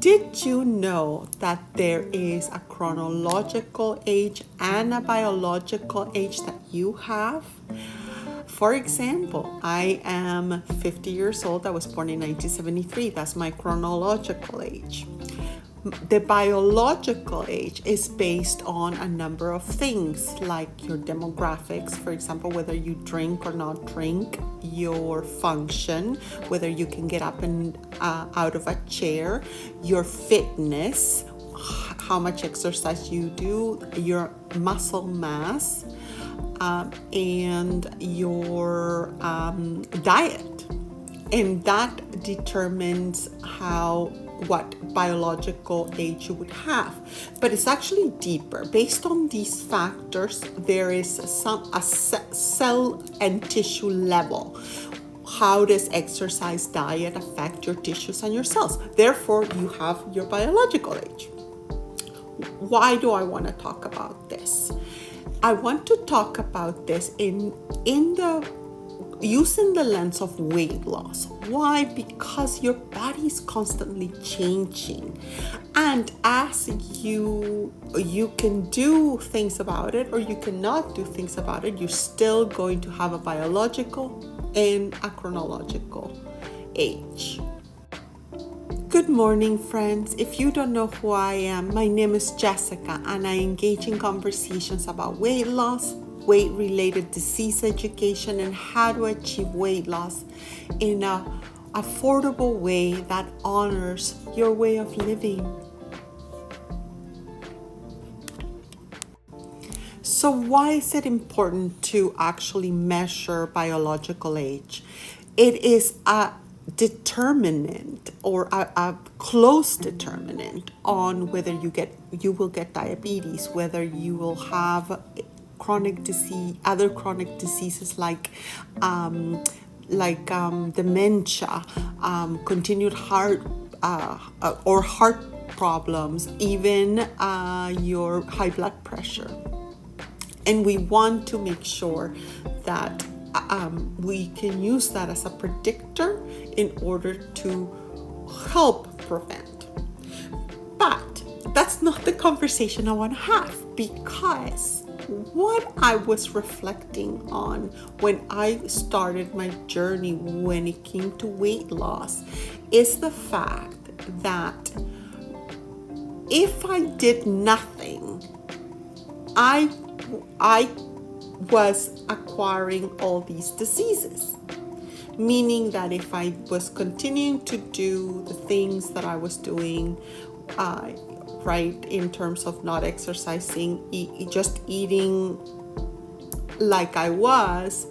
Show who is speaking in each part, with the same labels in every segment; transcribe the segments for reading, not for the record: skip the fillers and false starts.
Speaker 1: Did you know that there is a chronological age and a biological age that you have? For example, I am 50 years old. I was born in 1973. That's my chronological age. The biological age is based on a number of things like your demographics, for example, whether you drink or not drink, your function, whether you can get up and out of a chair, your fitness, how much exercise you do, your muscle mass, and your diet. And that determines what biological age you would have. But it's actually deeper. Based on these factors, there is a cell and tissue level. How does exercise, diet affect your tissues and your cells? Therefore, you have your biological age. Why do I want to talk about this? I want to talk about this using the lens of weight loss. Why? Because your body is constantly changing. And as you can do things about it or you cannot do things about it, you're still going to have a biological and a chronological age. Good morning, friends. If you don't know who I am, my name is Jessica, and I engage in conversations about weight loss, weight-related disease education, and how to achieve weight loss in an affordable way that honors your way of living. So why is it important to actually measure biological age? It is a determinant or a close determinant on whether you will get diabetes, whether you will have chronic disease, other chronic diseases like dementia, continued heart problems, even your high blood pressure. And we want to make sure that we can use that as a predictor in order to help prevent. But that's not the conversation I want to have, because what I was reflecting on when I started my journey when it came to weight loss is the fact that if I did nothing, I was acquiring all these diseases. Meaning that if I was continuing to do the things that I was doing, right, in terms of not exercising, just eating like I was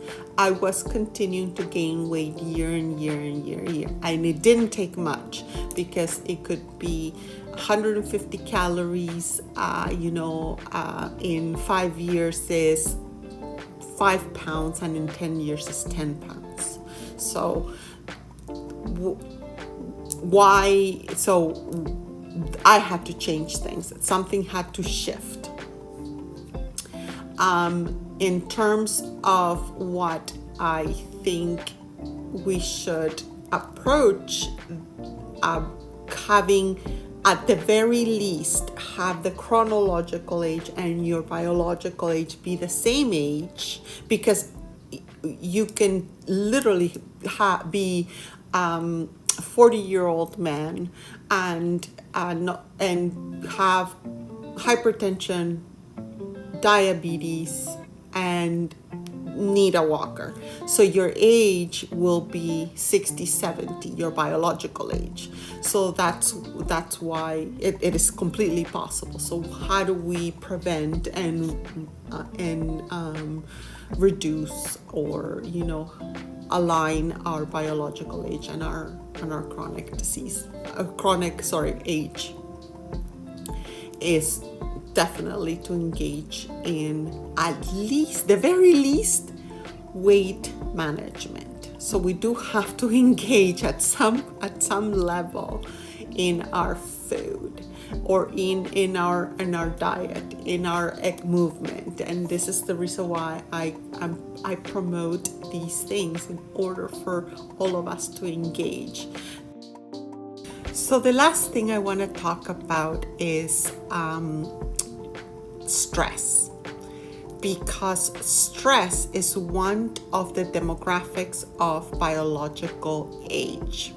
Speaker 1: continuing to gain weight year and year and year and year. And it didn't take much, because it could be 150 calories, in 5 years is 5 pounds, and in 10 years is 10 pounds. So I had to change things. Something had to shift. In terms of what I think we should approach, having at the very least have the chronological age and your biological age be the same age, because you can literally be 40-year-old man and have hypertension, diabetes, and need a walker. So your age will be 60, 70, your biological age. So that's why it is completely possible. So how do we prevent and reduce or align our biological age and our age? Is definitely to engage in at least, the very least, weight management. So we do have to engage at some level in our food, or in our diet, in our movement. And this is the reason why I promote these things, in order for all of us to engage. So the last thing I want to talk about is stress, because stress is one of the demographics of biological age.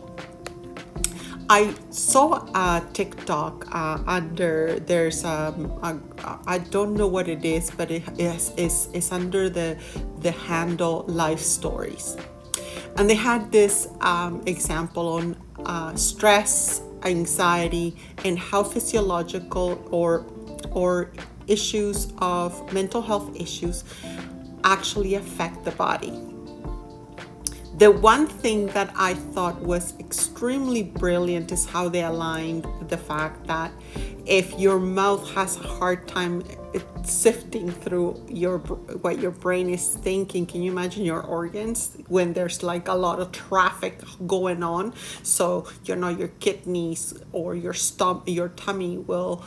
Speaker 1: I saw a TikTok I don't know what it is, but it is under the handle Life Stories. And they had this example on stress, anxiety, and how physiological or issues of mental health issues actually affect the body. The one thing that I thought was extremely brilliant is how they aligned the fact that if your mouth has a hard time sifting through what your brain is thinking, can you imagine your organs when there's like a lot of traffic going on? So your kidneys or your tummy will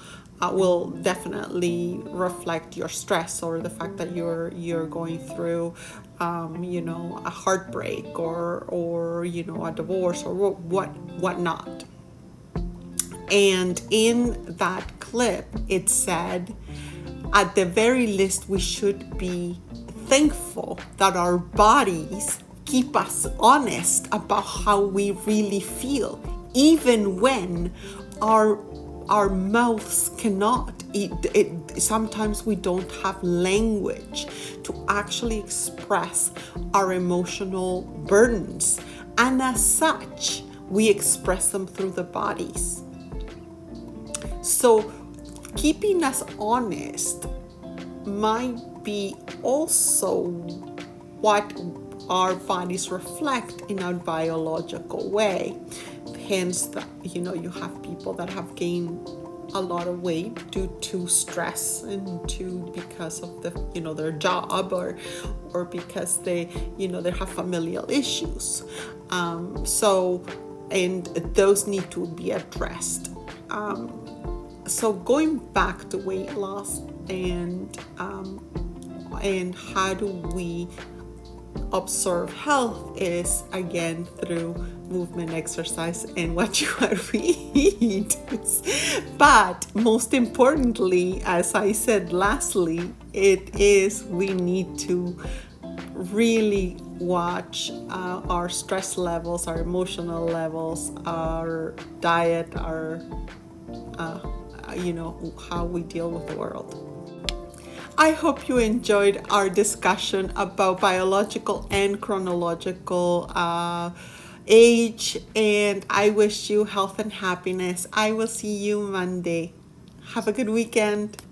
Speaker 1: definitely reflect your stress, or the fact that you're going through a heartbreak or a divorce or whatnot. And in that clip, it said, at the very least, we should be thankful that our bodies keep us honest about how we really feel, even when our mouths cannot. Sometimes we don't have language to actually express our emotional burdens, and as such, we express them through the bodies. So keeping us honest might be also what our bodies reflect in a biological way. Hence, you have people that have gained a lot of weight due to stress and because of their job or because they have familial issues. And those need to be addressed. So going back to weight loss and how do we observe health is again through movement, exercise, and what we eat. But most importantly, as I said lastly, we need to really watch our stress levels, our emotional levels, our diet, our how we deal with the world. I hope you enjoyed our discussion about biological and chronological age, and I wish you health and happiness. I will see you Monday. Have a good weekend.